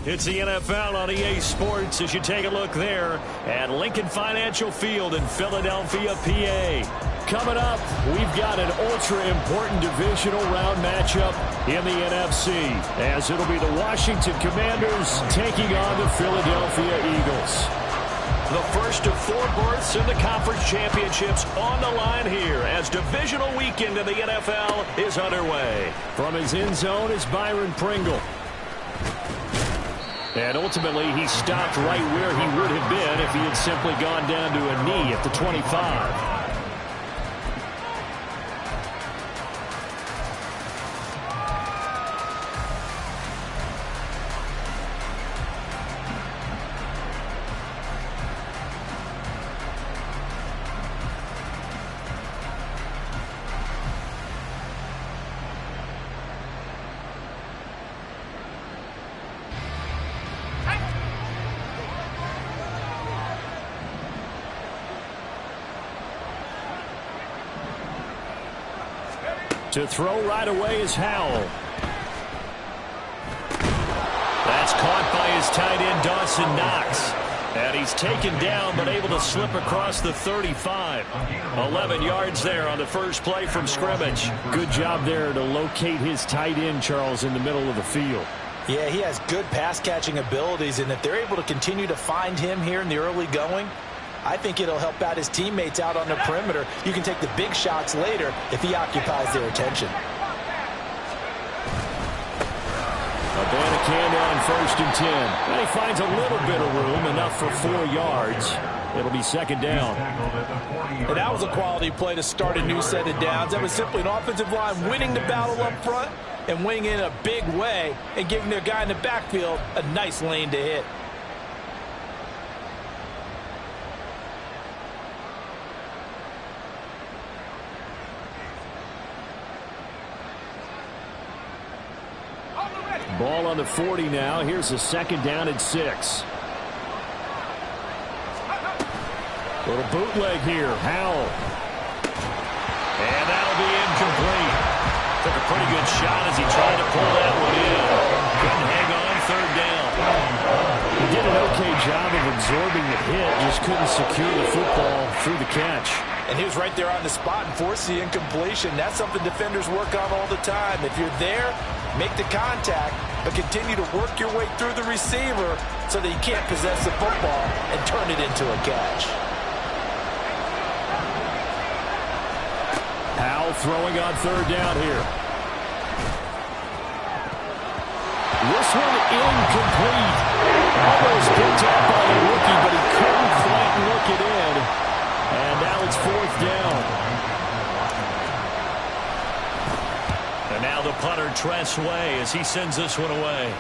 It's the NFL on EA Sports as you take a look there at Lincoln Financial Field in Philadelphia, PA. Coming up, we've got an ultra-important divisional round matchup in the NFC, as it'll be the Washington Commanders taking on the Philadelphia Eagles. The first of 4 berths in the conference championships on the line here as divisional weekend in the NFL is underway. From his end zone is Byron Pringle. And ultimately, he stopped right where he would have been if he had simply gone down to a knee at the 25. To throw right away is Howell. That's caught by his tight end, Dawson Knox. And he's taken down but able to slip across the 35. 11 yards there on the first play from scrimmage. Good job there to locate his tight end, Charles, in the middle of the field. Yeah, he has good pass-catching abilities, and if they're able to continue to find him here in the early going, I think it'll help out his teammates out on the perimeter. You can take the big shots later if he occupies their attention. Abanikanda on 1st and 10. And he finds a little bit of room, enough for 4 yards. It'll be 2nd down. And that was a quality play to start a new set of downs. That was simply an offensive line winning the battle up front and winning in a big way and giving their guy in the backfield a nice lane to hit. Ball on the 40 now. Here's a 2nd down and 6. Little bootleg here. Howell. And that'll be incomplete. Took a pretty good shot as he tried to pull that one in. Couldn't hang on 3rd down. He did an okay job of absorbing the hit. Just couldn't secure the football through the catch. And he was right there on the spot and forced the incompletion. That's something defenders work on all the time. If you're there, make the contact, but continue to work your way through the receiver so that you can't possess the football and turn it into a catch. Howell throwing on 3rd down here. This one incomplete. Almost picked up by the rookie, but he couldn't quite look it in. And now it's 4th down. And now the punter, Tress Way, as he sends this one away.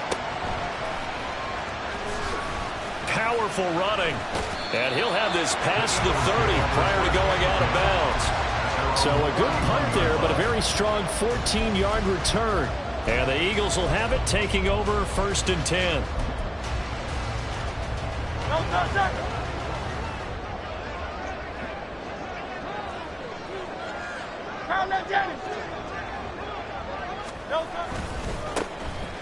Powerful running. And he'll have this past the 30 prior to going out of bounds. So a good punt there, but a very strong 14-yard return. And the Eagles will have it, taking over 1st and 10.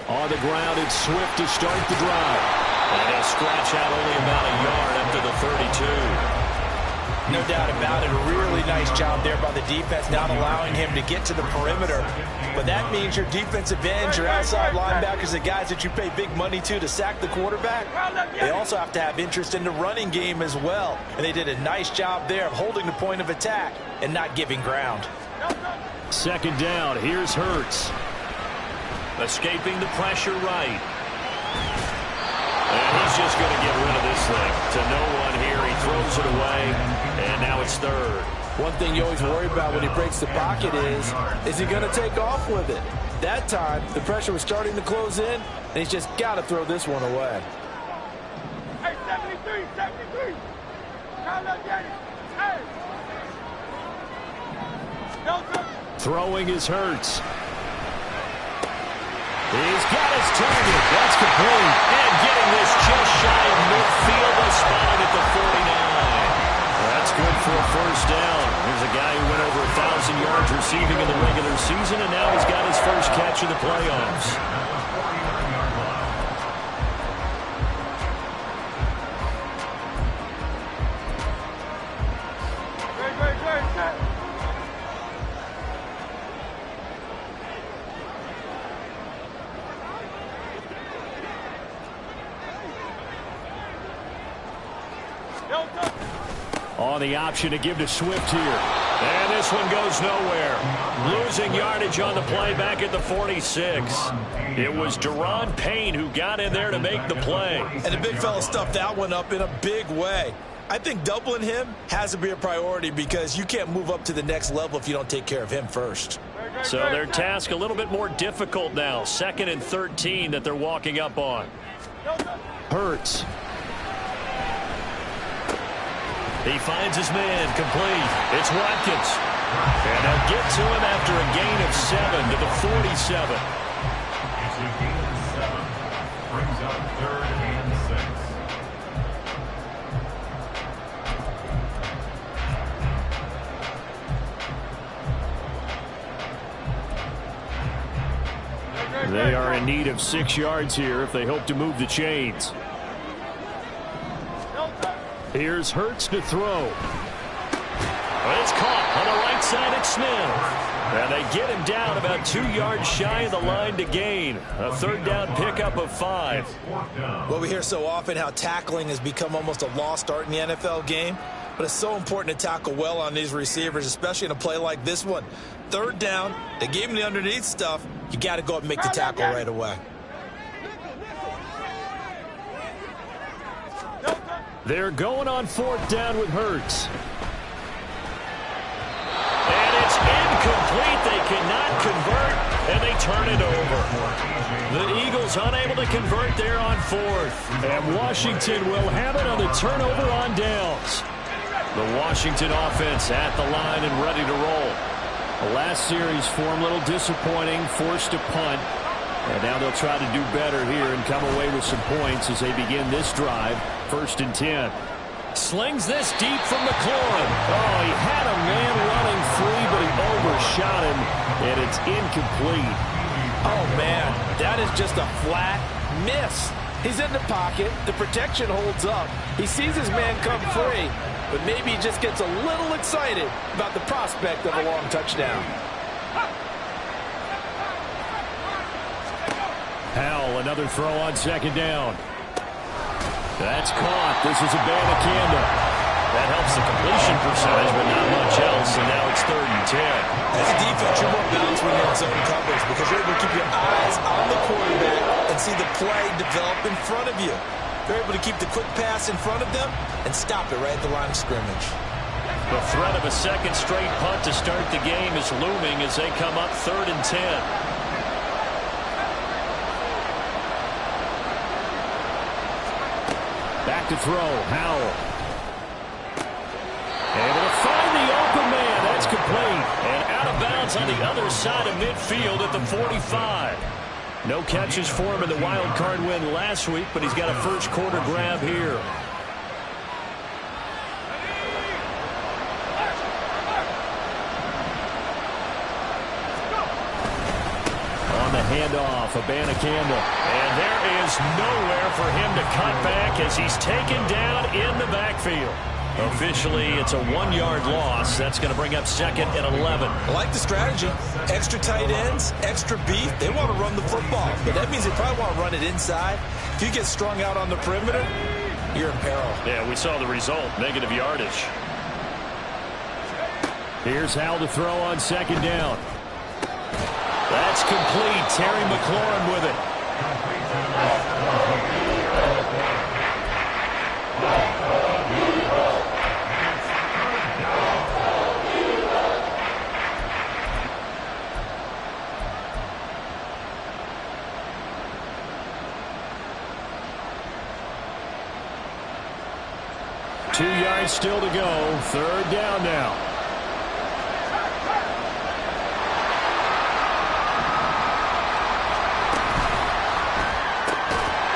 On the ground, it's Swift to start the drive. And he'll scratch out only about a yard up to the 32. No doubt about it. A really nice job there by the defense, not allowing him to get to the perimeter. But that means your defensive ends, your outside linebackers, the guys that you pay big money to sack the quarterback, they also have to have interest in the running game as well. And they did a nice job there of holding the point of attack and not giving ground. Second down, here's Hurts. Escaping the pressure right. And he's just going to get rid of this thing to no one here. He throws it away, and now it's third. One thing you always worry about when he breaks the pocket is he going to take off with it? That time, the pressure was starting to close in, and he's just got to throw this one away. Hey, 73, 73. Hey. Throwing is Hurts. He's got his target. That's complete. And getting this just shy of midfield. They spotted at the 49. That's good for a first down. Here's a guy who went over 1,000 yards receiving in the regular season, and now he's got his first catch in the playoffs. On the option to give to Swift here. And this one goes nowhere. Losing yardage on the play back at the 46. It was Daron Payne who got in there to make the play. And the big fella stuffed that one up in a big way. I think doubling him has to be a priority because you can't move up to the next level if you don't take care of him first. So their task a little bit more difficult now. 2nd and 13 that they're walking up on. Hurts. He finds his man complete. It's Watkins. And they'll get to him after a gain of 7 to the 47. Brings up 3rd and 6. They are in need of 6 yards here if they hope to move the chains. Here's Hurts to throw. It's caught on the right side at Smith. And they get him down about 2 yards shy of the line to gain. A 3rd down pickup of 5. Well, we hear so often how tackling has become almost a lost art in the NFL game. But it's so important to tackle well on these receivers, especially in a play like this one. 3rd down, they gave him the underneath stuff. You got to go up and make the tackle right away. They're going on 4th down with Hurts. And it's incomplete. They cannot convert, and they turn it over. The Eagles unable to convert there on 4th. And Washington will have it on the turnover on downs. The Washington offense at the line and ready to roll. The last series for them a little disappointing, forced to punt. And now they'll try to do better here and come away with some points as they begin this drive. 1st and 10. Slings this deep from McLaurin. Oh, he had a man running free, but he overshot him, and it's incomplete. Oh, man, that is just a flat miss. He's in the pocket. The protection holds up. He sees his man come free, but maybe he just gets a little excited about the prospect of a long touchdown. Howell, another throw on 2nd down. That's caught. This is Abanikanda. That helps the completion percentage, but not much else, and now it's 3rd and 10. As a defense, you're more balanced when you're in zone coverage because you're able to keep your eyes on the quarterback and see the play develop in front of you. You're able to keep the quick pass in front of them and stop it right at the line of scrimmage. The threat of a 2nd straight punt to start the game is looming as they come up 3rd and 10. Back to throw, Howell. Able to find the open man. That's complete. And out of bounds on the other side of midfield at the 45. No catches for him in the wild card win last week, but he's got a first quarter grab here. On the handoff, Abanikanda. And there is nowhere for him to cut back as he's taken down in the backfield. Officially, it's a 1-yard loss. That's going to bring up second and 11. I like the strategy. Extra tight ends, extra beef. They want to run the football, but that means they probably want to run it inside. If you get strung out on the perimeter, you're in peril. Yeah, we saw the result, negative yardage. Here's Howell to throw on second down. That's complete. Terry McLaurin with it. Two yards still to go. Third down now.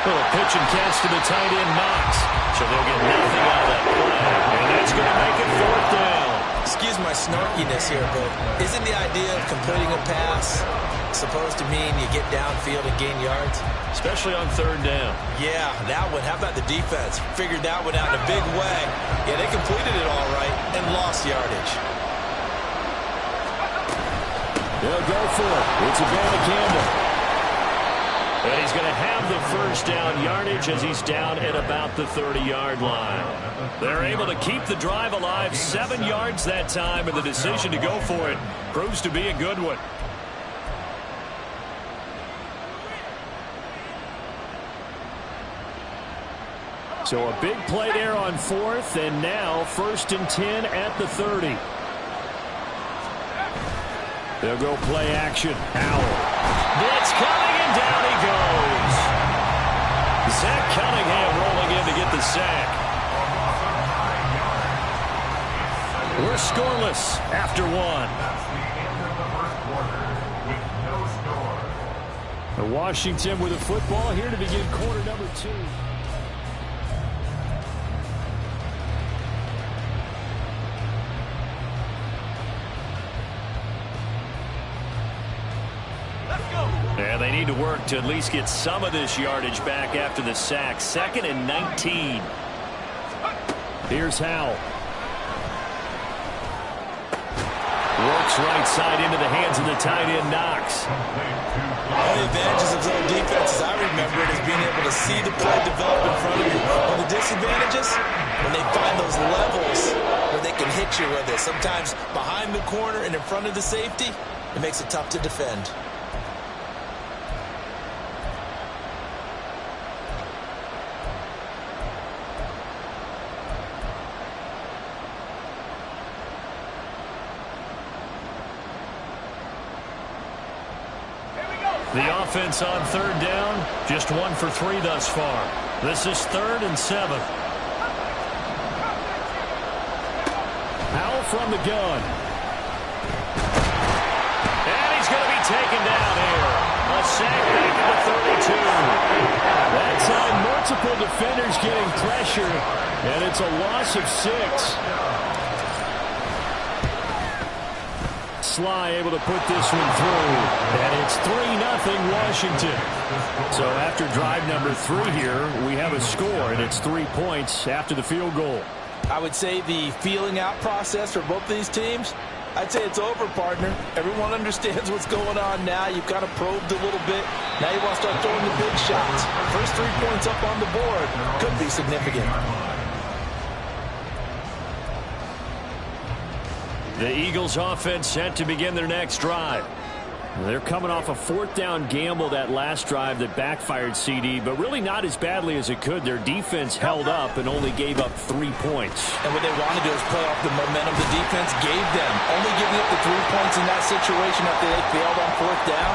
Little pitch and catch to the tight end, Knox. So they'll get nothing out of that play. And that's going to make it fourth down. Excuse my snarkiness here, but isn't the idea of completing a pass supposed to mean you get downfield and gain yards? Especially on third down. Yeah, that one. How about the defense? Figured that one out in a big way. Yeah, they completed it all right and lost yardage. They'll go for it. It's a Evander Campbell. And he's going to have the first down yardage as he's down at about the 30-yard line. They're able to keep the drive alive, 7 yards that time, and the decision to go for it proves to be a good one. So a big play there on fourth, and now 1st and 10 at the 30. They'll go play action. Howell. Blitz coming, and down he goes. Zach Cunningham rolling in to get the sack. We're scoreless after one. Washington with a football here to begin quarter number 2. And they need to work to at least get some of this yardage back after the sack. 2nd and 19. Here's Howell. Works right side into the hands of the tight end, Knox. One of the advantages of zone defense, as I remember it, is being able to see the play develop in front of you. One of the disadvantages, when they find those levels where they can hit you with it, sometimes behind the corner and in front of the safety, it makes it tough to defend. The offense on third down, just 1 for 3 thus far. This is 3rd and 7. Howell from the gun. And he's going to be taken down here. A sack back at the 32. That time, multiple defenders getting pressure, and it's a loss of 6. Sly able to put this one through, and it's 3-0 Washington. So after drive number 3 here, we have a score, and it's 3 points after the field goal. I would say the feeling out process for both these teams, I'd say it's over, partner. Everyone understands what's going on now. You've kind of probed a little bit. Now you want to start throwing the big shots. First 3 points up on the board could be significant. The Eagles offense set to begin their next drive. They're coming off a 4th down gamble that last drive that backfired CD, but really not as badly as it could. Their defense held up and only gave up 3 points. And what they want to do is play off the momentum the defense gave them. Only giving up the 3 points in that situation after they failed on 4th down.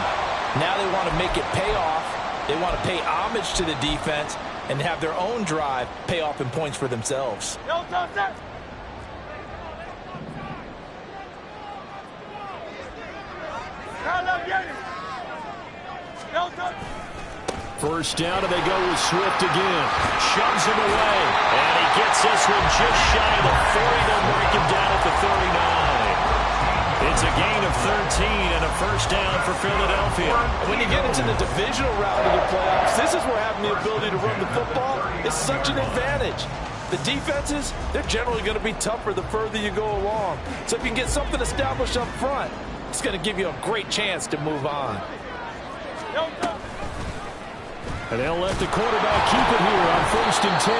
Now they want to make it pay off. They want to pay homage to the defense and have their own drive pay off in points for themselves. First down, and they go with Swift again. Shoves him away, and he gets this one just shy of the 40. They'll break him down at the 39. It's a gain of 13 and a first down for Philadelphia. When you get into the divisional round of the playoffs, this is where having the ability to run the football is such an advantage. The defenses, they're generally going to be tougher the further you go along. So if you can get something established up front, it's going to give you a great chance to move on. And they'll let the quarterback keep it here on 1st and 10.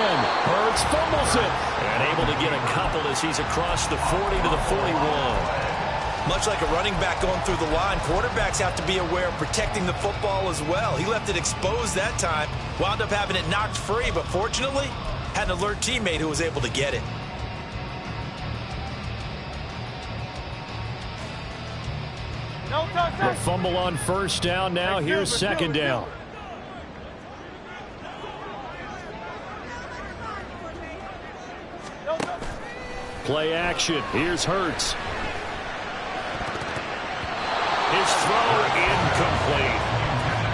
Hurts fumbles it. And able to get a couple as he's across the 40 to the 41. Much like a running back going through the line, quarterbacks have to be aware of protecting the football as well. He left it exposed that time, wound up having it knocked free, but fortunately, had an alert teammate who was able to get it. The fumble on 1st down now. Here's 2nd down. Play action. Here's Hurts. His throw incomplete.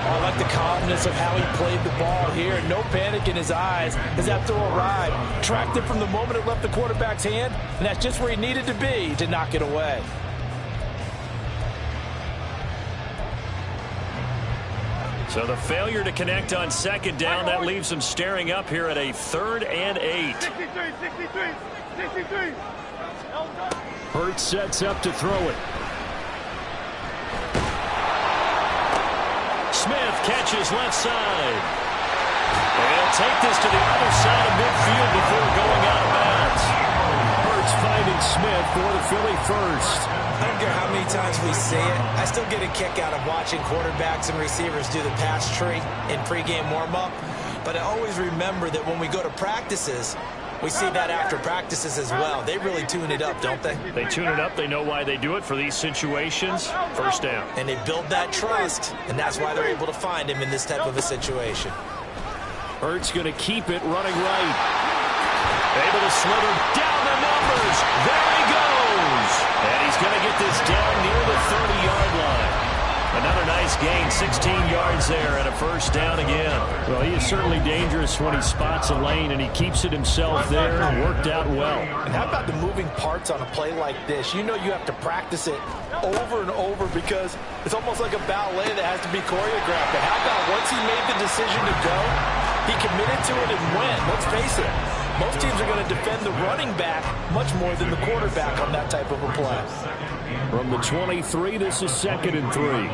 I like the calmness of how he played the ball here. No panic in his eyes as that throw arrived. Tracked it from the moment it left the quarterback's hand, and that's just where he needed to be to knock it away. So the failure to connect on 2nd down, that leaves them staring up here at a 3rd and 8. 63. Hurts sets up to throw it. Smith catches left side. They'll take this to the other side of midfield before going out of bounds. Hurts finding Smith for the Philly first. I don't care how many times we say it, I still get a kick out of watching quarterbacks and receivers do the pass tree in pregame warm-up. But I always remember that when we go to practices, we see that after practices as well. They really tune it up, don't they? They tune it up. They know why they do it for these situations. 1st down. And they build that trust, and that's why they're able to find him in this type of a situation. Hurts going to keep it running right. Able to slither down the numbers. There he goes. And he's going to get this down near the 30-yard line. Another nice gain, 16 yards there, and a 1st down again. Well, he is certainly dangerous when he spots a lane, and he keeps it himself there. Worked out well. And how about the moving parts on a play like this? You know you have to practice it over and over because it's almost like a ballet that has to be choreographed. But how about once he made the decision to go, he committed to it and went. Let's face it, most teams are going to defend the running back much more than the quarterback on that type of a play. From the 23, this is 2nd and 3.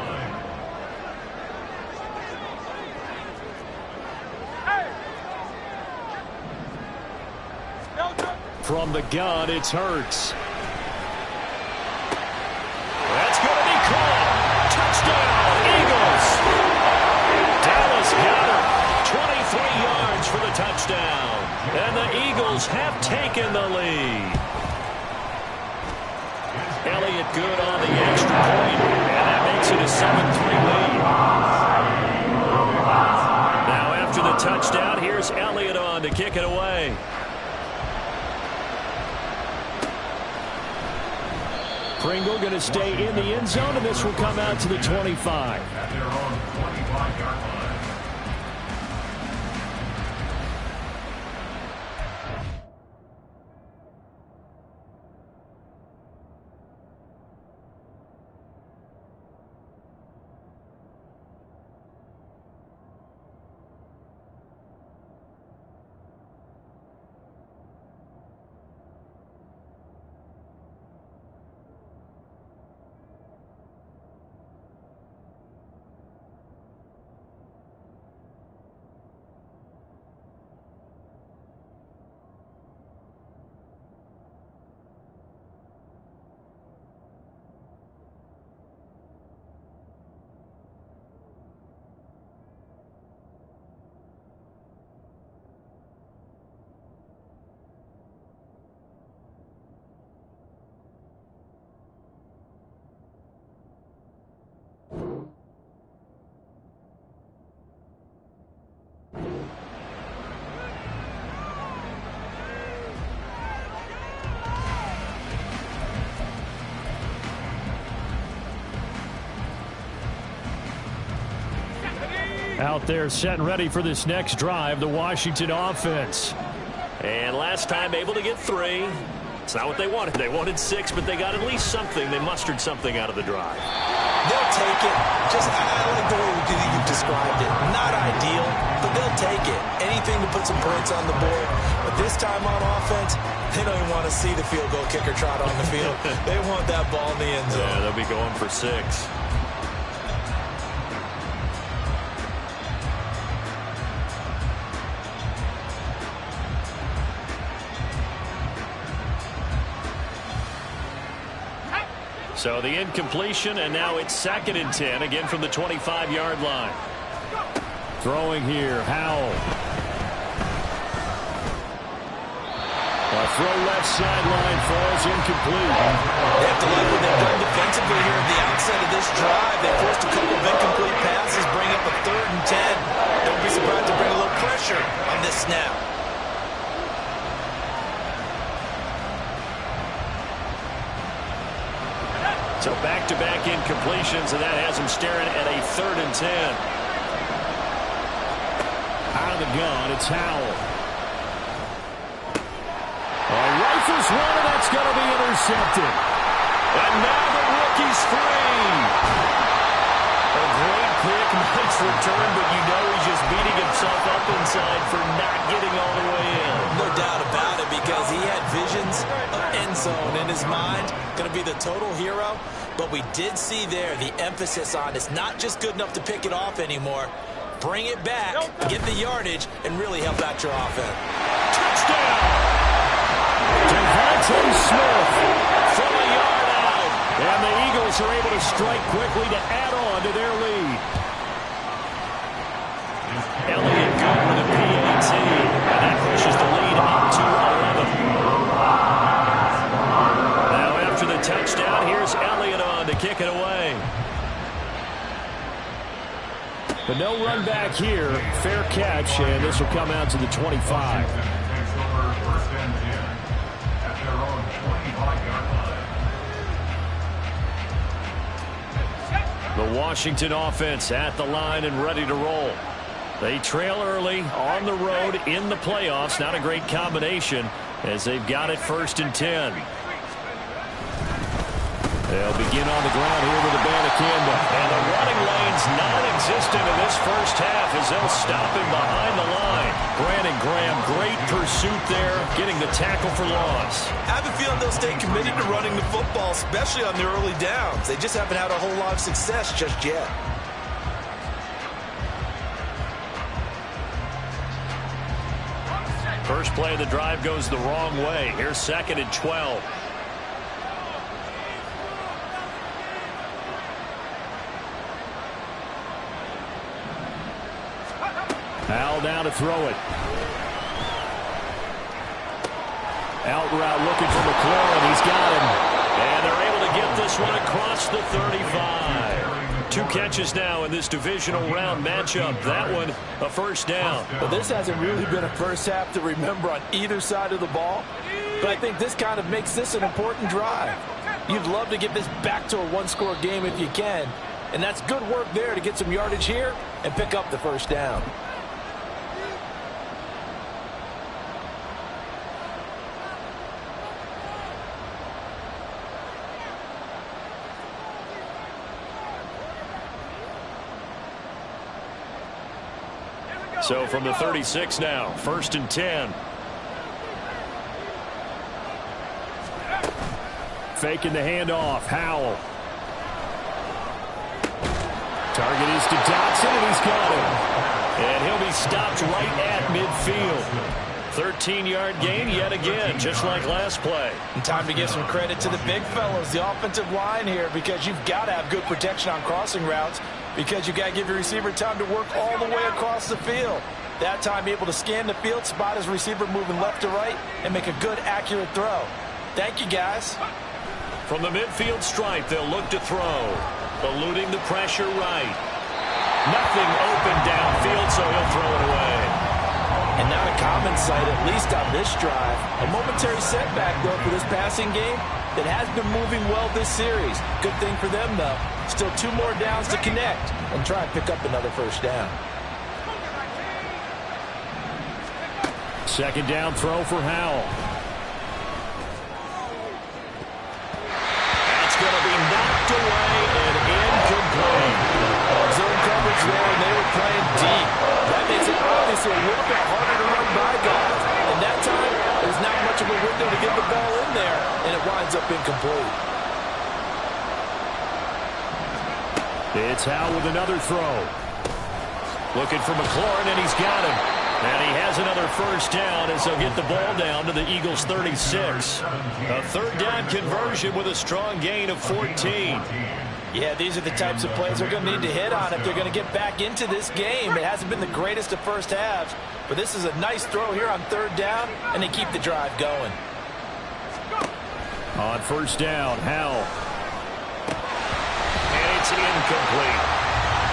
From the gun, it's Hurts. That's going to be caught. Touchdown, Eagles. Dallas got it. 23 yards for the touchdown. And the Eagles have taken the lead. Elliott good on the extra point, and that makes it a 7-3 lead. Now after the touchdown, here's Elliott on to kick it away. Pringle going to stay in the end zone, and this will come out to the 25. At their own 25-yard line. Out there set and ready for this next drive, the Washington offense. And last time able to get 3. It's not what they wanted. They wanted 6, but they got at least something. They mustered something out of the drive. They'll take it. I like the way you described it. Not ideal, but they'll take it. Anything to put some points on the board. But this time on offense, they don't even want to see the field goal kicker trot on the field. They want that ball in the end zone. Yeah, they'll be going for 6. So the incompletion, and now it's 2nd and 10, again from the 25-yard line. Throwing here, Howell. A throw left sideline falls incomplete. They have to like what they've done defensively here at the outset of this drive. They forced a couple of incomplete passes, bring up a 3rd and 10. Don't be surprised to bring a little pressure on this snap. So back-to-back incompletions, and that has him staring at a 3rd and 10. Out of the gun, it's Howell. Rifles one, and that's going to be intercepted. And now the rookie's free. A great pick, nice return, but you know he's just beating himself up inside for not getting all the way in. No doubt about it, because he had visions of end zone in his mind. Going to be the total hero. But we did see there the emphasis on it's not just good enough to pick it off anymore. Bring it back, get the yardage, and really help out your offense. Touchdown! DeVonta Smith from a yard out. And the Eagles are able to strike quickly to add on to their lead. Elliott good with a PAT. And that pushes the lead up to 11. Now after the touchdown, here's Elliott on to kick it away. But no run back here. Fair catch, and this will come out to the 25. The Washington offense at the line and ready to roll. They trail early on the road in the playoffs. Not a great combination as they've got it 1st and 10. They'll begin on the ground here with Abanikanda. And the running lane's non-existent in this first half as they'll stop him behind the line. Brandon Graham, great pursuit there, getting the tackle for loss. I have a feeling they'll stay committed to running the football, especially on their early downs. They just haven't had a whole lot of success just yet. First play of the drive goes the wrong way. Here's 2nd and 12. Howell down to throw it. Out route looking for McLaurin. He's got him. And they're able to get this one across the 35. 2 catches now in this divisional round matchup. That one, a first down. Well, this hasn't really been a first half to remember on either side of the ball. But I think this kind of makes this an important drive. You'd love to get this back to a one-score game if you can. And that's good work there to get some yardage here and pick up the first down. So from the 36 now, 1st and 10. Faking the handoff, Howell. Target is to Dotson, and he's got him. And he'll be stopped right at midfield. 13-yard gain yet again, just like last play. And time to give some credit to the big fellows, the offensive line here, because you've got to have good protection on crossing routes, because you've got to give your receiver time to work all the way across the field. That time able to scan the field, spot his receiver moving left to right, and make a good, accurate throw. Thank you, guys. From the midfield stripe, they'll look to throw. Eluding the pressure right. Nothing open downfield, so he'll throw it away. And not a common sight, at least on this drive. A momentary setback, though, for this passing game that has been moving well this series. Good thing for them, though. Still 2 more downs to connect and try and pick up another first down. 2nd down throw for Howell. That's going to be knocked away and incomplete. Zone coverage there, and they were playing deep. That makes it obvious fell in there, and it winds up incomplete. It's Howell with another throw. Looking for McLaurin, and he's got him. And he has another first down as they'll get the ball down to the Eagles' 36. A third down conversion with a strong gain of 14. Yeah, these are the types of plays they're going to need to hit on if they're going to get back into this game. It hasn't been the greatest of first halves, but this is a nice throw here on third down, and they keep the drive going. On first down, Howell. And it's incomplete.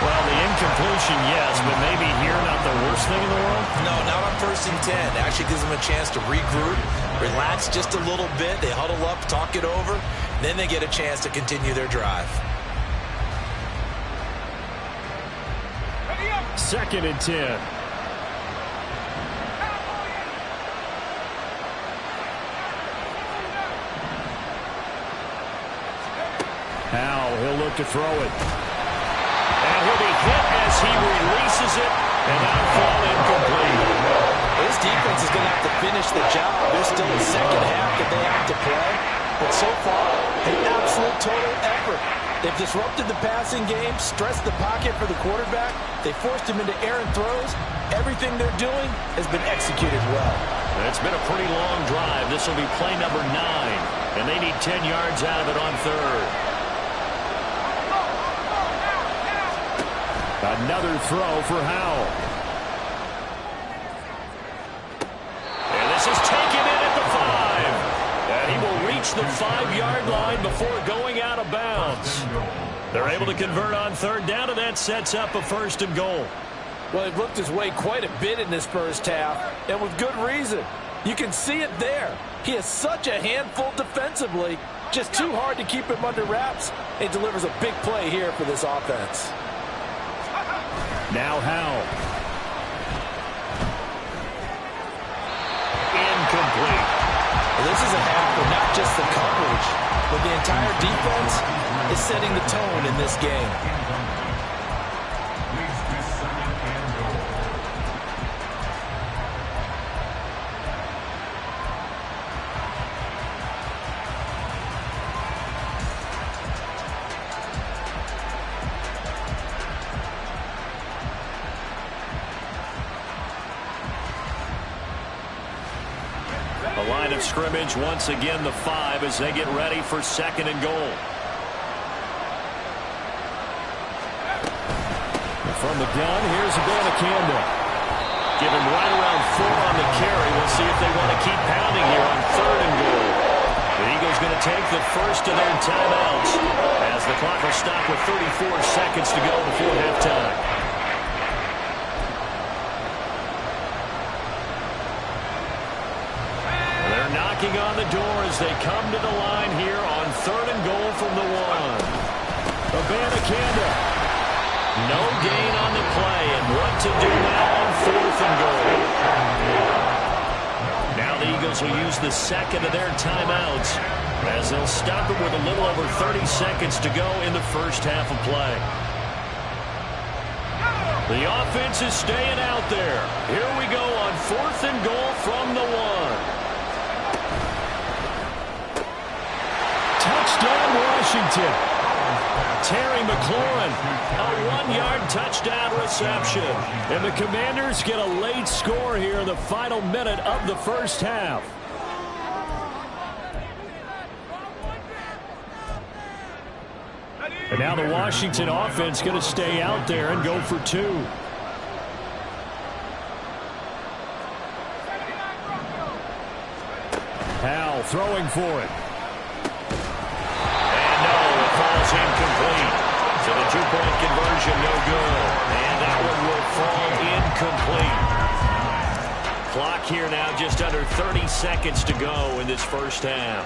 Well, the incompletion, yes, but maybe here not the worst thing in the world? No, not on 1st and 10. Actually gives them a chance to regroup, relax just a little bit. They huddle up, talk it over, then they get a chance to continue their drive. 2nd and 10. Howell, he'll look to throw it. And he'll be hit as he releases it, and that'll fall incomplete. This defense is going to have to finish the job. There's still a second half that they have to play, but so far, an absolute total effort. They've disrupted the passing game, stressed the pocket for the quarterback. They forced him into errant throws. Everything they're doing has been executed well. It's been a pretty long drive. This will be play number 9, and they need 10 yards out of it on third. Another throw for Howell. And this is taken in at the 5. And he will reach the 5-yard line before going out of bounds. They're able to convert on third down, and that sets up a 1st and goal. Well, he looked his way quite a bit in this first half, and with good reason. You can see it there. He is such a handful defensively. Just too hard to keep him under wraps. He delivers a big play here for this offense. Now Howell. Incomplete. Well, this is a half for not just the coverage, but the entire defense is setting the tone in this game. The line of scrimmage, once again, the 5 as they get ready for 2nd and goal. From the gun, here's Abanikanda. Give him right around 4 on the carry. We'll see if they want to keep pounding here on 3rd and goal. The Eagles going to take the first of their timeouts as the clock will stop with 34 seconds to go before halftime. Knocking on the door as they come to the line here on 3rd and goal from the 1. Abanikanda. No gain on the play, and what to do now on 4th and goal. Now the Eagles will use the 2nd of their timeouts as they'll stop it with a little over 30 seconds to go in the first half of play. The offense is staying out there. Here we go on 4th and goal from the 1. Touchdown, Washington. Terry McLaurin, a 1-yard touchdown reception. And the Commanders get a late score here in the final minute of the first half. And now the Washington offense going to stay out there and go for 2. Howell throwing for it. Incomplete. So the 2-point conversion no good. And that one will fall incomplete. Clock here now just under 30 seconds to go in this first half.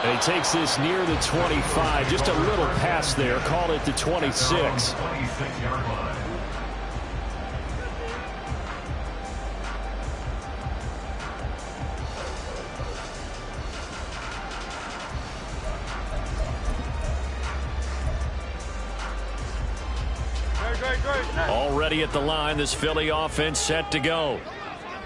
And he takes this near the 25. Just a little pass there. Called it the 26. Already at the line, this Philly offense set to go.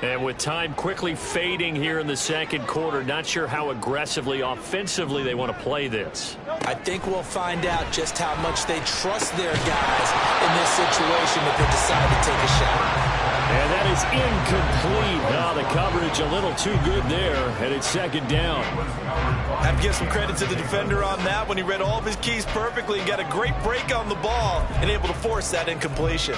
And with time quickly fading here in the second quarter, not sure how aggressively, offensively they want to play this. I think we'll find out just how much they trust their guys in this situation if they decide to take a shot. And that is incomplete. Now the coverage a little too good there, and it's second down. I have to give some credit to the defender on that when he read all of his keys perfectly and got a great break on the ball and able to force that incompletion.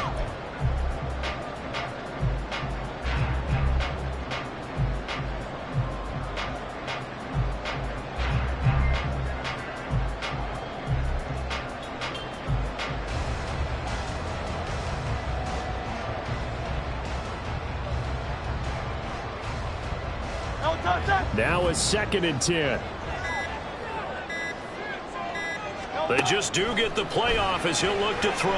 Now it's 2nd and 10. They just do get the playoff as he'll look to throw.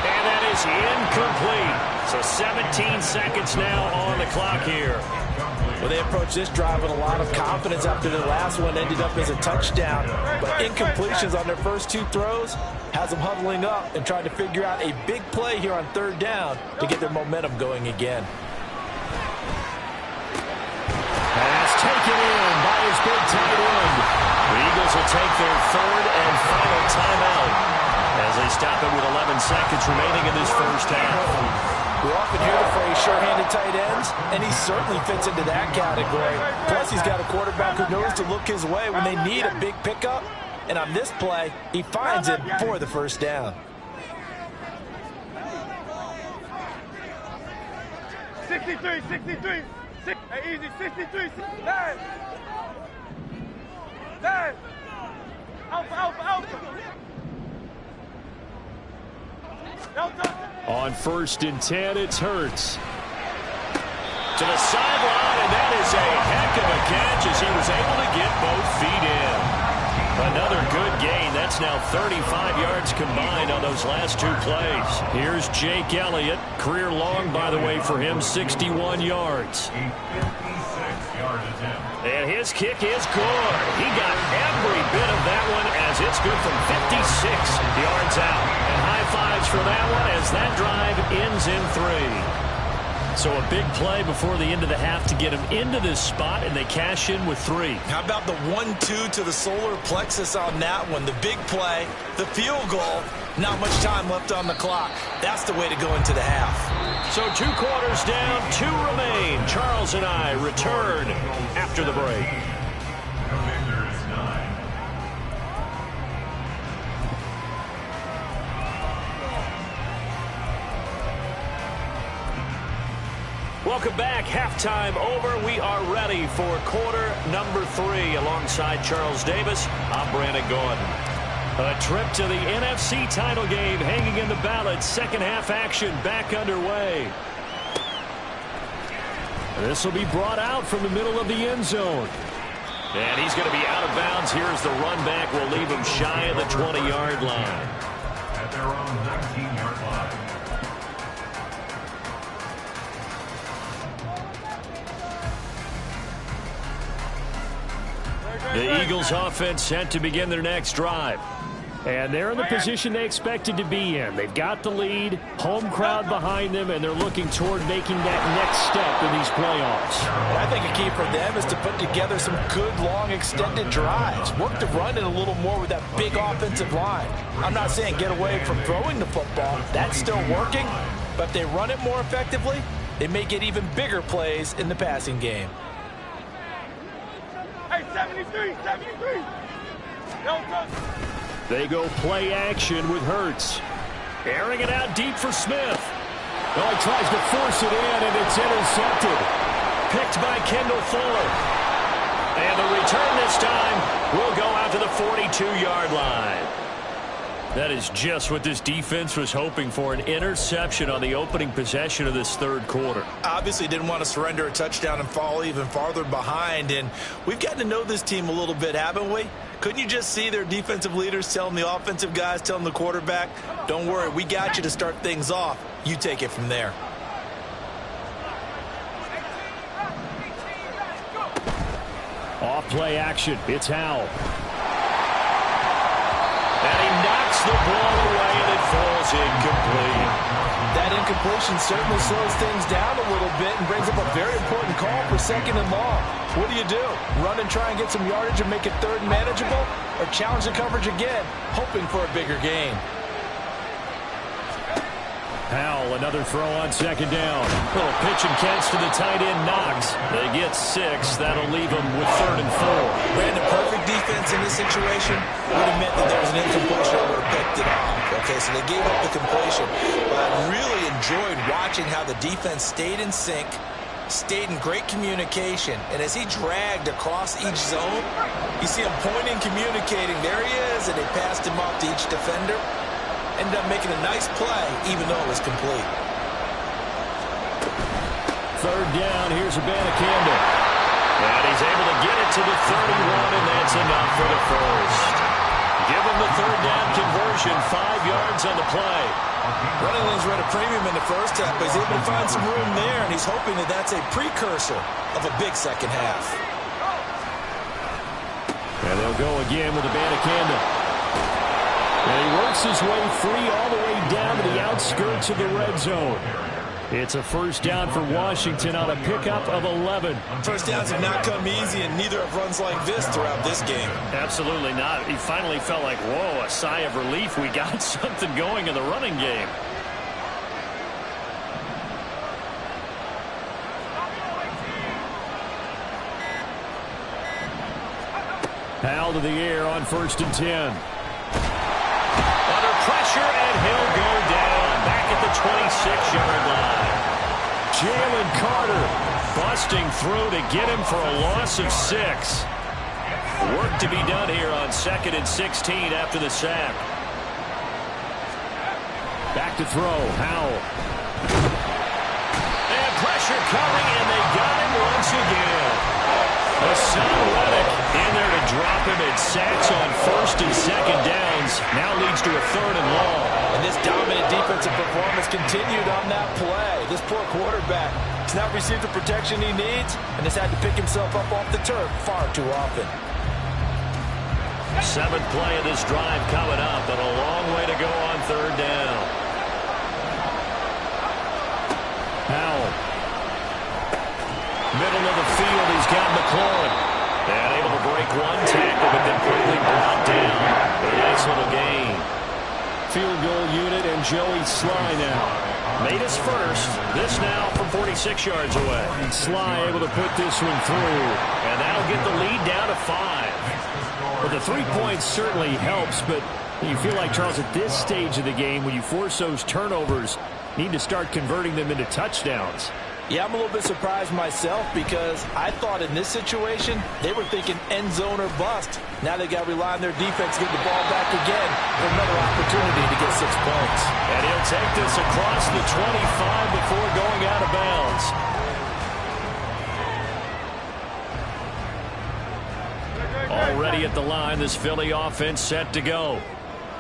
And that is incomplete. So 17 seconds now on the clock here. Well, they approached this drive with a lot of confidence after the last one ended up as a touchdown. But incompletions on their first 2 throws has them huddling up and trying to figure out a big play here on 3rd down to get their momentum going again. Pass taken in by his big tight end. The Eagles will take their 3rd and final timeout as they stop it with 11 seconds remaining in this first half. We often hear the phrase sure-handed tight ends, and he certainly fits into that category. Plus, he's got a quarterback who knows to look his way when they need a big pickup. And on this play, he finds it for the first down. 63, 63. Hey, easy, 63, 9. Alpha. On 1st and 10, it's Hurts. To the sideline, and that is a heck of a catch as he was able to get both feet in. Another good gain. That's now 35 yards combined on those last 2 plays. Here's Jake Elliott. Career long, by the way, for him, 61 yards. And his kick is good. He got every bit of that one as it's good from 56 yards out. And high fives for that one as that drive ends in 3. So a big play before the end of the half to get him into this spot, and they cash in with 3. How about the 1-2 to the solar plexus on that one? The big play, the field goal, not much time left on the clock. That's the way to go into the half. So 2 quarters down, 2 remain. Charles and I return after the break. Welcome back. Halftime over. We are ready for quarter number 3. Alongside Charles Davis, I'm Brandon Gordon. A trip to the NFC title game hanging in the balance. Second half action back underway. This will be brought out from the middle of the end zone. And he's going to be out of bounds. Here's the run back. We'll leave him shy of the 20-yard line. At their own 19-yard line. The Eagles offense set to begin their next drive. And they're in the position they expected to be in. They've got the lead, home crowd behind them, and they're looking toward making that next step in these playoffs. And I think a key for them is to put together some good, long, extended drives. Work the run in a little more with that big offensive line. I'm not saying get away from throwing the football. That's still working. But if they run it more effectively, they may get even bigger plays in the passing game. Hey, 73. They go play action with Hurts. Airing it out deep for Smith. Well, he tries to force it in, and it's intercepted. Picked by Kendall Fuller. And the return this time will go out to the 42-yard line. That is just what this defense was hoping for, an interception on the opening possession of this third quarter. Obviously didn't want to surrender a touchdown and fall even farther behind, and we've gotten to know this team a little bit, haven't we? Couldn't you just see their defensive leaders telling the offensive guys, telling the quarterback, don't worry, we got you to start things off. You take it from there. Off play action. It's Howell. And he knocks the ball away, and it falls incomplete. That incompletion certainly slows things down a little bit and brings up a very important call for 2nd and long. What do? Run and try and get some yardage and make it 3rd and manageable? Or challenge the coverage again, hoping for a bigger gain? Howell, another throw on 2nd down. Little pitch and catch to the tight end, Knox. They get 6. That'll leave them with 3rd and 4. Brandon, perfect defense in this situation would have meant that there was an incompletion or would have picked it off. Okay, so they gave up the completion. But I really enjoyed watching how the defense stayed in sync, stayed in great communication, and as he dragged across each zone, you see him pointing, communicating. There he is, and they passed him off to each defender. Ended up making a nice play, even though it was complete. 3rd down, here's Abanikanda. And he's able to get it to the 31, and that's enough for the first. Give him the 3rd down conversion, 5 yards on the play. Running lanes were at a premium in the first half, but he's able to find some room there, and he's hoping that that's a precursor of a big second half. And they'll go again with Abanikanda. And he works his way free all the way down to the outskirts of the red zone. It's a 1st down for Washington on a pickup of 11. First downs have not come easy, and neither have runs like this throughout this game. Absolutely not. He finally felt like, whoa, a sigh of relief. We got something going in the running game. Howell to the air on 1st and 10. Pressure, and he'll go down back at the 26-yard line. Jalen Carter busting through to get him for a loss of 6. Work to be done here on 2nd and 16 after the sack. Back to throw, Howell. And pressure coming, and they got him once again. Hassan Reddick in there to drop him at sacks on 1st and 2nd downs. Now leads to a 3rd and long. And this dominant defensive performance continued on that play. This poor quarterback has not received the protection he needs and has had to pick himself up off the turf far too often. 7th play of this drive coming up, and a long way to go on 3rd down. Howell. Middle of the field, he's got McLaurin. And able to break one tackle, but then quickly brought down. A nice little gain. Field goal unit and Joey Sly now. Made his first. This now from 46 yards away. And Sly able to put this one through. And that'll get the lead down to 5. Well, the 3 points certainly helps, but you feel like, Charles, at this stage of the game, when you force those turnovers, need to start converting them into touchdowns. Yeah, I'm a little bit surprised myself because I thought in this situation they were thinking end zone or bust. Now they got to rely on their defense, get the ball back again for another opportunity to get 6 points. And he'll take this across the 25 before going out of bounds. Already at the line, this Philly offense set to go.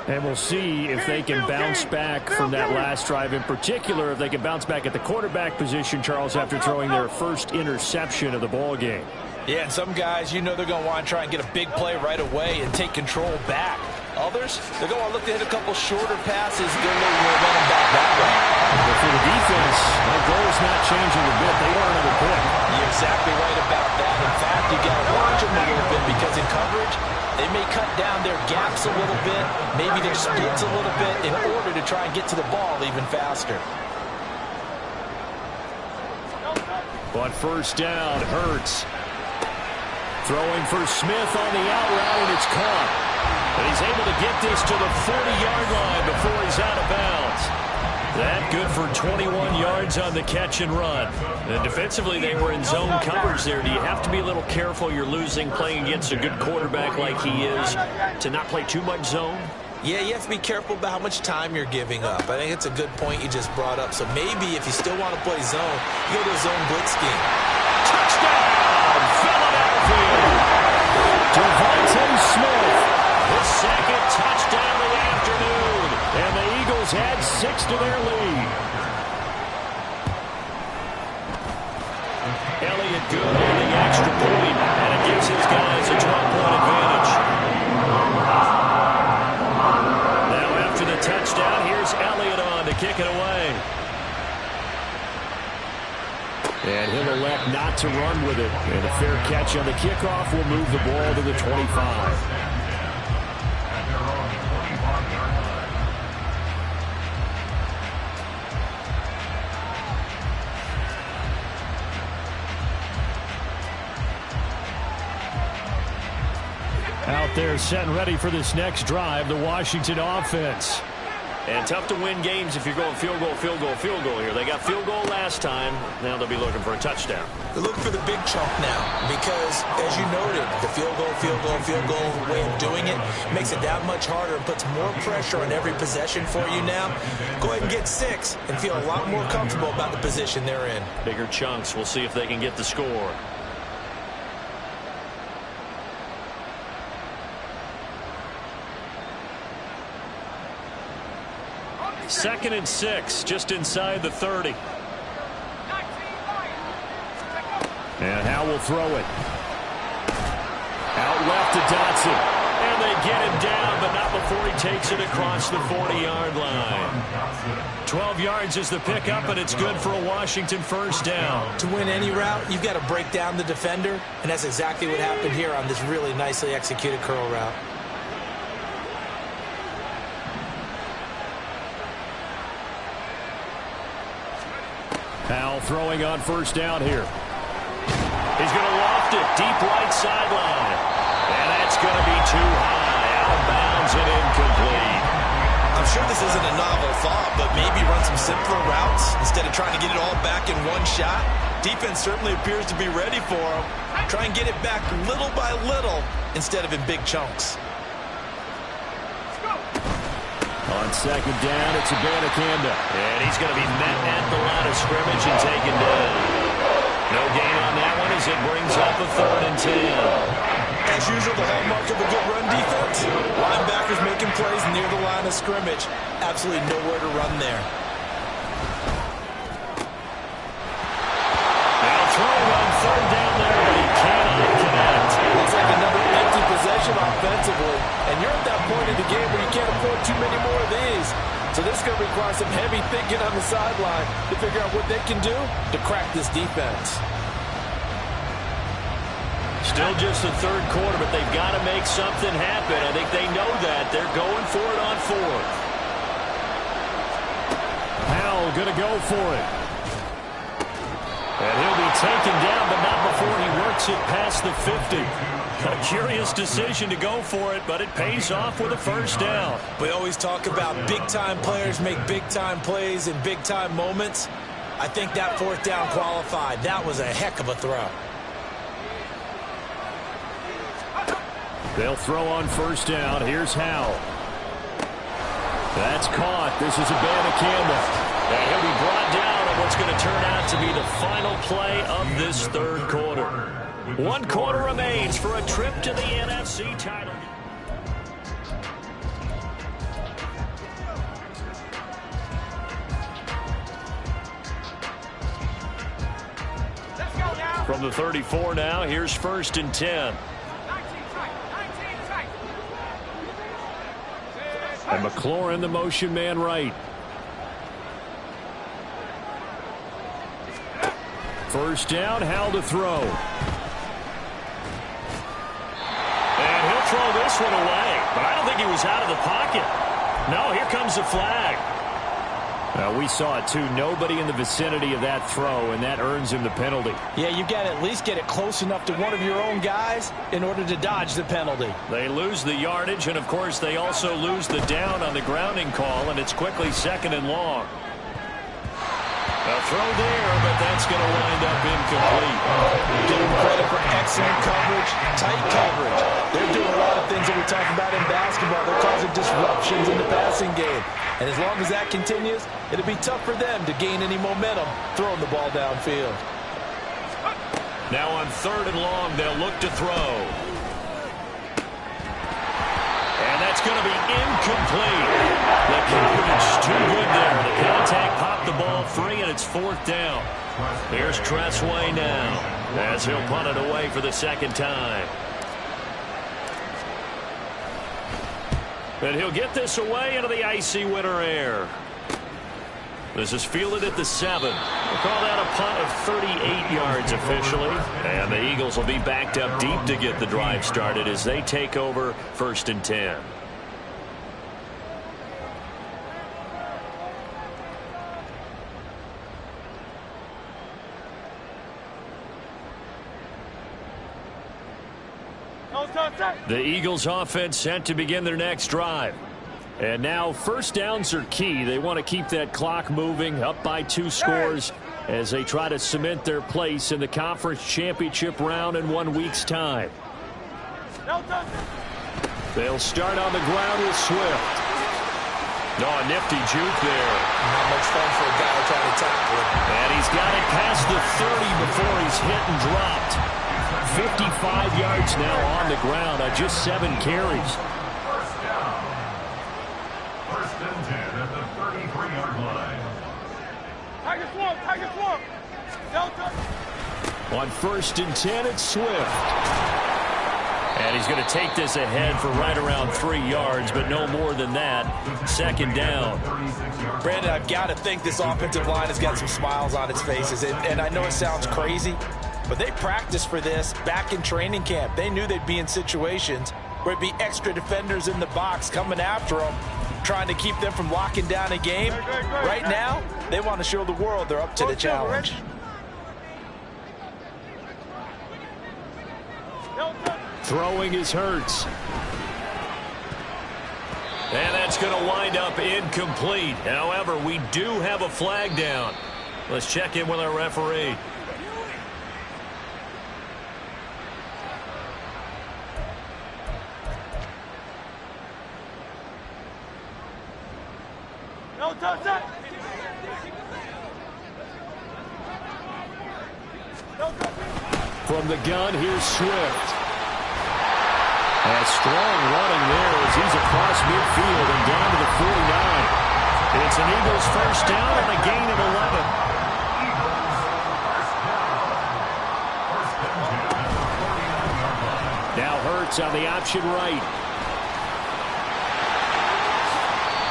And we'll see if they can bounce back from that last drive. In particular, if they can bounce back at the quarterback position, Charles, after throwing their first interception of the ball game. Yeah, and some guys, you know they're going to want to try and get a big play right away and take control back. Others, they're going to look to hit a couple shorter passes, get a little more run back that way. But for the defense, that goal is not changing a bit. They want another pick. You're exactly right about that. In fact, you got to watch them a little bit because in coverage, they may cut down their gaps a little bit, maybe their splits a little bit in order to try and get to the ball even faster. But 1st down, Hurts. Throwing for Smith on the out route, and it's caught. And he's able to get this to the 40-yard line before he's out of bounds. That good for 21 yards on the catch and run. And defensively, they were in zone coverage there. Do you have to be a little careful you're losing playing against a good quarterback like he is to not play too much zone? Yeah, you have to be careful about how much time you're giving up. I think it's a good point you just brought up. So maybe if you still want to play zone, you go to a zone blitz scheme. Touchdown, Philadelphia! Devontae Smith, his 2nd touchdown of the afternoon. And the Eagles add 6 to their lead. Elliott good on the extra point, and it gives his guys a 12-point advantage. not to run with it. And a fair catch on the kickoff will move the ball to the 25. Out there set and ready for this next drive, the Washington offense. And tough to win games if you're going field goal, field goal, field goal here. They got field goal last time. Now they'll be looking for a touchdown. They're looking for the big chunk now because, as you noted, the field goal, field goal, field goal way of doing it makes it that much harder and puts more pressure on every possession for you now. Go ahead and get 6 and feel a lot more comfortable about the position they're in. Bigger chunks. We'll see if they can get the score. Second and 6, just inside the 30. And Howe will throw it. Out left to Dotson. And they get him down, but not before he takes it across the 40-yard line. 12 yards is the pickup, and it's good for a Washington first down. To win any route, you've got to break down the defender, and that's exactly what happened here on this really nicely executed curl route. Powell throwing on first down here. He's going to loft it deep right sideline. And that's going to be too high. Out of bounds and incomplete. I'm sure this isn't a novel thought, but maybe run some simpler routes instead of trying to get it all back in one shot. Defense certainly appears to be ready for him. Try and get it back little by little instead of in big chunks. On second down, it's Abanikanda. And he's going to be met at the line of scrimmage and taken down. No gain on that one as it brings up a 3rd and 10. As usual, the hallmark of a good run defense, linebackers making plays near the line of scrimmage. Absolutely nowhere to run there. Now throwing on 3rd down there, but he cannot connect. Looks like another empty possession offensively. And you're at that point in the game where you can't afford too many more of these. So this is going to require some heavy thinking on the sideline to figure out what they can do to crack this defense. Still just the 3rd quarter, but they've got to make something happen. I think they know that. They're going for it on 4th. Powell going to go for it. And he'll be taken down, but not before he works it past the 50. A curious decision to go for it, but it pays off with a first down. We always talk about big-time players make big-time plays in big-time moments. I think that 4th down qualified. That was a heck of a throw. They'll throw on first down. Here's Howe. That's caught. This is Abanikanda. And he'll be brought down on what's going to turn out to be the final play of this 3rd quarter. 1 quarter remains for a trip to the NFC title. From the 34 now, here's 1st and 10. And McLaurin, the motion man right. First down, Howell to throw. And he'll throw this one away. But I don't think he was out of the pocket. No, here comes the flag. We saw it, too. Nobody in the vicinity of that throw, and that earns him the penalty. Yeah, you've got to at least get it close enough to one of your own guys in order to dodge the penalty. They lose the yardage, and, of course, they also lose the down on the grounding call, and it's quickly 2nd and long. A throw there, but that's going to wind up incomplete. Give them credit for excellent coverage, tight coverage. They're doing a lot of things that we talk about in basketball. They're causing disruptions in the passing game. And as long as that continues, it'll be tough for them to gain any momentum throwing the ball downfield. Now on 3rd and long, they'll look to throw. And that's going to be incomplete. The coverage too good there. The contact popped the ball free, and it's 4th down. Here's Tressway now as he'll punt it away for the 2nd time. And he'll get this away into the icy winter air. This is fielded at the 7. We'll call that a punt of 38 yards officially. And the Eagles will be backed up deep to get the drive started as they take over 1st and 10. The Eagles offense set to begin their next drive. And now 1st downs are key. They want to keep that clock moving, up by 2 scores as they try to cement their place in the conference championship round in 1 week's time. They'll start on the ground with Swift. Oh, a nifty juke there. Not much fun for a guy trying to tackle him. And he's got it past the 30 before he's hit and dropped. 55 yards now on the ground on just 7 carries. 1st down. 1st and 10 at the 33-yard line. Tiger swamp, Tiger swamp. Delta. On 1st and 10, it's Swift. And he's going to take this ahead for right around 3 yards, but no more than that. 2nd down. Brandon, I've got to think this offensive line has got some smiles on its faces. And I know it sounds crazy, but they practiced for this back in training camp. They knew they'd be in situations where it'd be extra defenders in the box coming after them, trying to keep them from locking down a game. Right now, they want to show the world they're up to the challenge. Throwing is Hurts. And that's going to wind up incomplete. However, we do have a flag down. Let's check in with our referee. From the gun, here's Swift. A strong running there as he's across midfield and down to the 49. It's an Eagles 1st down and a gain of 11. Now Hurts on the option right.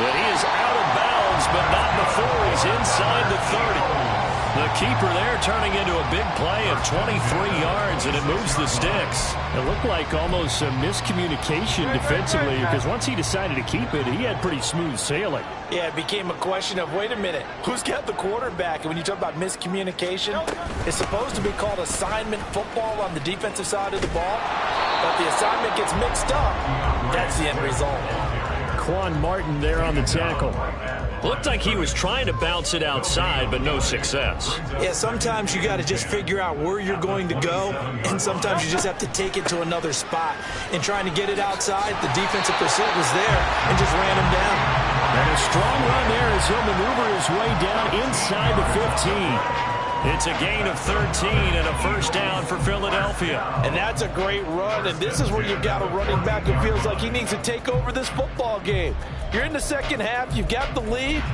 But he is out of bounds, but not before he's inside the 30. The keeper there turning into a big play of 23 yards, and it moves the sticks. It looked like almost a miscommunication defensively because once he decided to keep it, he had pretty smooth sailing. Yeah, it became a question of, wait a minute, who's got the quarterback? And when you talk about miscommunication, it's supposed to be called assignment football on the defensive side of the ball. But the assignment gets mixed up. That's the end result. Quan Martin there on the tackle. Looked like he was trying to bounce it outside, but no success. Yeah, sometimes you got to just figure out where you're going to go, and sometimes you just have to take it to another spot. And trying to get it outside, the defensive pursuit was there and just ran him down. And a strong run there as he'll maneuver his way down inside the 15. It's a gain of 13 and a 1st down for Philadelphia. And that's a great run, and this is where you've got a running back who feels like he needs to take over this football game. You're in the 2nd half, you've got the lead,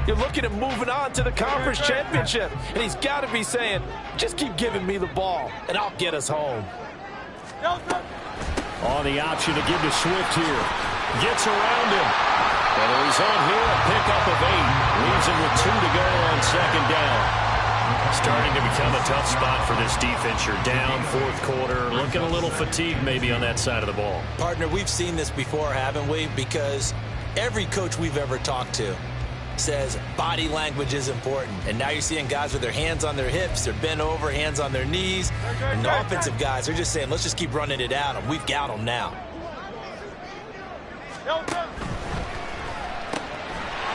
you're looking at moving on to the conference championship, and he's got to be saying, just keep giving me the ball, and I'll get us home. On the option to give to Swift here. Gets around him. And the result here, a pickup of 8. Leaves him with 2 to go on 2nd down. Starting to become a tough spot for this defense. You're down 4th quarter, looking a little fatigued maybe on that side of the ball. Partner, we've seen this before, haven't we? Because every coach we've ever talked to says body language is important. And now you're seeing guys with their hands on their hips, they're bent over, hands on their knees. And the offensive guys are just saying, let's just keep running it at them. We've got them now.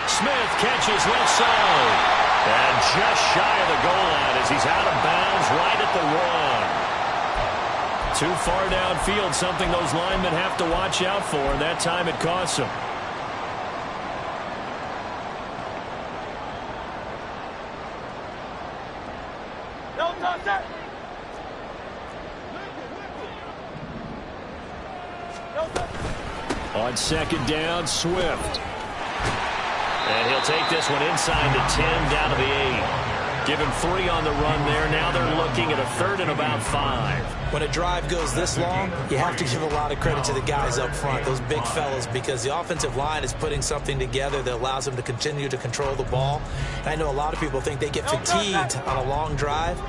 Smith catches left side. And just shy of the goal line as he's out of bounds right at the 1. Too far downfield, something those linemen have to watch out for, and that time it costs them. On 2nd down, Swift. And he'll take this one inside the 10, down to the 8. Give him 3 on the run there. Now they're looking at a 3rd and about 5. When a drive goes this long, you have to give a lot of credit to the guys up front, those big fellas, because the offensive line is putting something together that allows them to continue to control the ball. And I know a lot of people think they get fatigued on a long drive.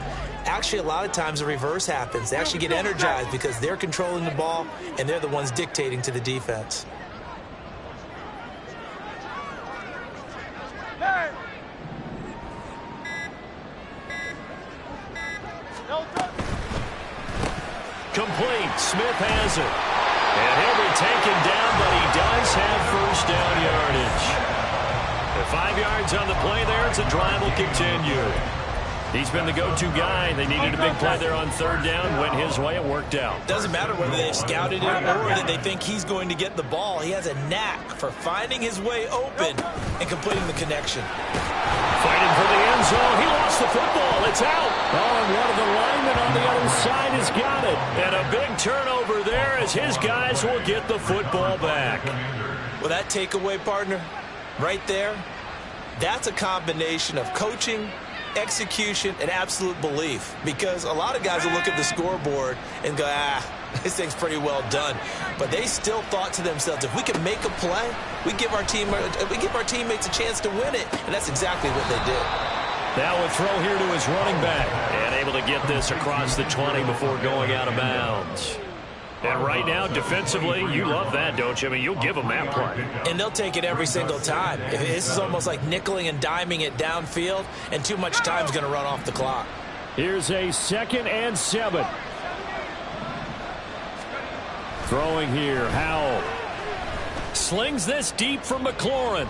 Actually, a lot of times the reverse happens. They actually get energized because they're controlling the ball, and they're the ones dictating to the defense. Complete. Smith has it. And he'll be taken down, but he does have first down yardage. The 5 yards on the play there. It's a drive will continue. He's been the go-to guy. They needed a big play there on 3rd down. Went his way. It worked out. Doesn't matter whether they've scouted it or that they think he's going to get the ball. He has a knack for finding his way open and completing the connection. Fighting for the end zone. He lost the football. It's out. Oh, and one of the linemen on the other side has got it. And a big turnover there as his guys will get the football back. Well, that takeaway, partner, right there, that's a combination of coaching, execution, and absolute belief. Because a lot of guys will look at the scoreboard and go, this thing's pretty well done. But they still thought to themselves, if we can make a play, we give our teammates a chance to win it. And that's exactly what they did. Now a throw here to his running back. And able to get this across the 20 before going out of bounds. And right now, defensively, you love that, don't you? I mean, you'll give them that play. And they'll take it every single time. This is almost like nickeling and diming it downfield, and too much time's going to run off the clock. Here's a 2nd and 7. Throwing here, Howell. Slings this deep from McLaurin.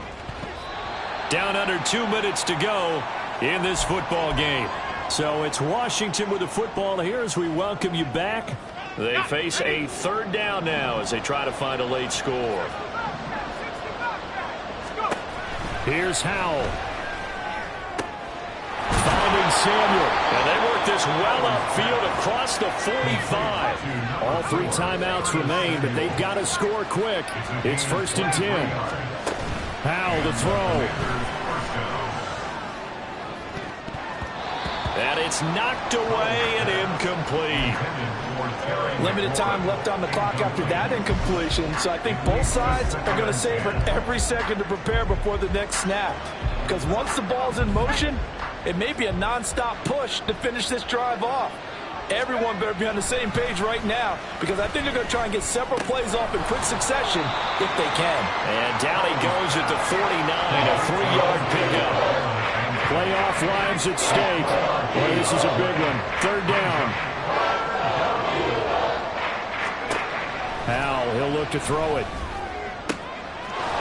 Down under 2 minutes to go in this football game. So it's Washington with the football here as we welcome you back. They face a 3rd down now as they try to find a late score. Here's Howell. Finding Samuel. And they work this well upfield across the 45. All 3 timeouts remain, but they've got to score quick. It's 1st and 10. Howell to throw. And it's knocked away and incomplete. Limited time left on the clock after that incompletion, so I think both sides are going to savor every second to prepare before the next snap. Because once the ball's in motion, it may be a non-stop push to finish this drive off. Everyone better be on the same page right now, because I think they're going to try and get several plays off in quick succession if they can. And down he goes at the 49, a 3-yard pickup. Playoff lives at stake. Boy, this is a big one. 3rd down. Howell, he'll look to throw it.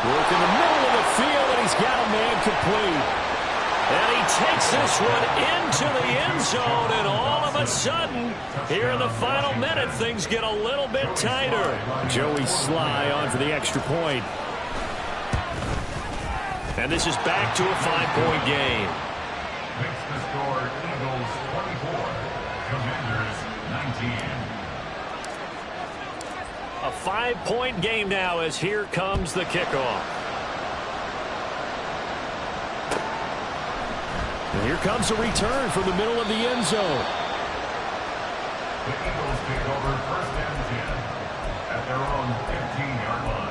Work in the middle of the field, and he's got a man complete. And he takes this one into the end zone, and all of a sudden, here in the final minute, things get a little bit tighter. Joey Sly on for the extra point. And this is back to a 5-point game. Makes the score Eagles 24, Commanders 19. A 5-point game now as here comes the kickoff. And here comes a return from the middle of the end zone. The Eagles take over 1st and 10 at their own 15-yard line.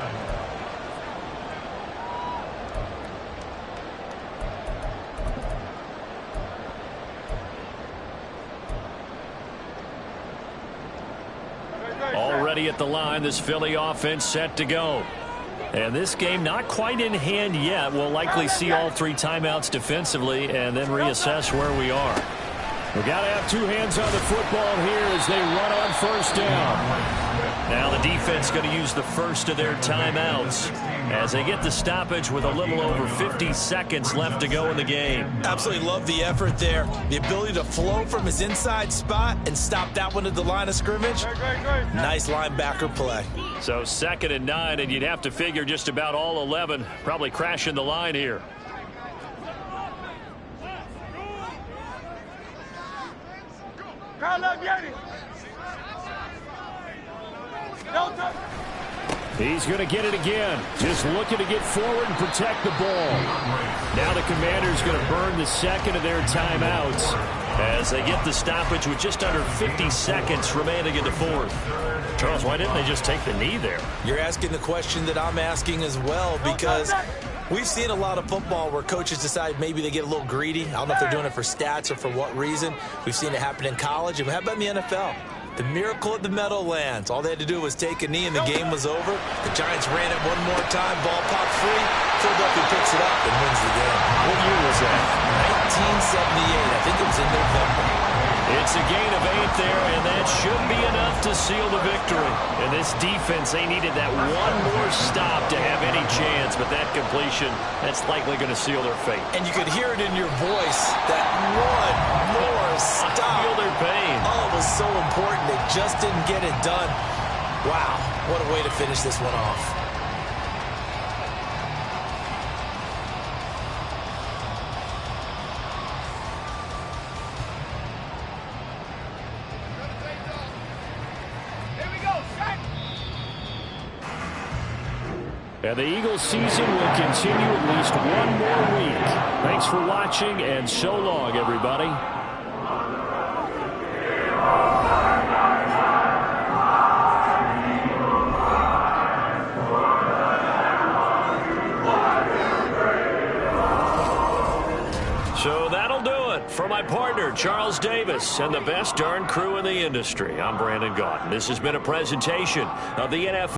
Already at the line, this Philly offense set to go. And this game not quite in hand yet. We'll likely see all 3 timeouts defensively and then reassess where we are. We've got to have 2 hands on the football here as they run on 1st down. Now the defense going to use the first of their timeouts as they get the stoppage with a little over 50 seconds left to go in the game. Absolutely love the effort there. The ability to flow from his inside spot and stop that one at the line of scrimmage. Nice linebacker play. So 2nd and 9, and you'd have to figure just about all 11 probably crashing the line here. He's going to get it again. Just looking to get forward and protect the ball. Now the Commanders going to burn the second of their timeouts as they get the stoppage with just under 50 seconds remaining in the fourth. Charles, why didn't they just take the knee there? You're asking the question that I'm asking as well, because we've seen a lot of football where coaches decide maybe they get a little greedy. I don't know if they're doing it for stats or for what reason. We've seen it happen in college. And how about in the NFL? The miracle of the Meadowlands. All they had to do was take a knee and the game was over. The Giants ran it one more time. Ball popped free. Philadelphia picks it up and wins the game. What year was that? 1978. I think it was in November. It's a gain of 8 there, and that should be enough to seal the victory. And this defense, they needed that one more stop to have any chance, but that completion, that's likely going to seal their fate. And you could hear it in your voice, that one more stop. I feel their pain. Oh, it was so important. They just didn't get it done. Wow, what a way to finish this one off. And the Eagles season will continue at least one more week. Thanks for watching, and so long, everybody. So that'll do it for my partner, Charles Davis, and the best darn crew in the industry. I'm Brandon Gaudin. This has been a presentation of the NFL.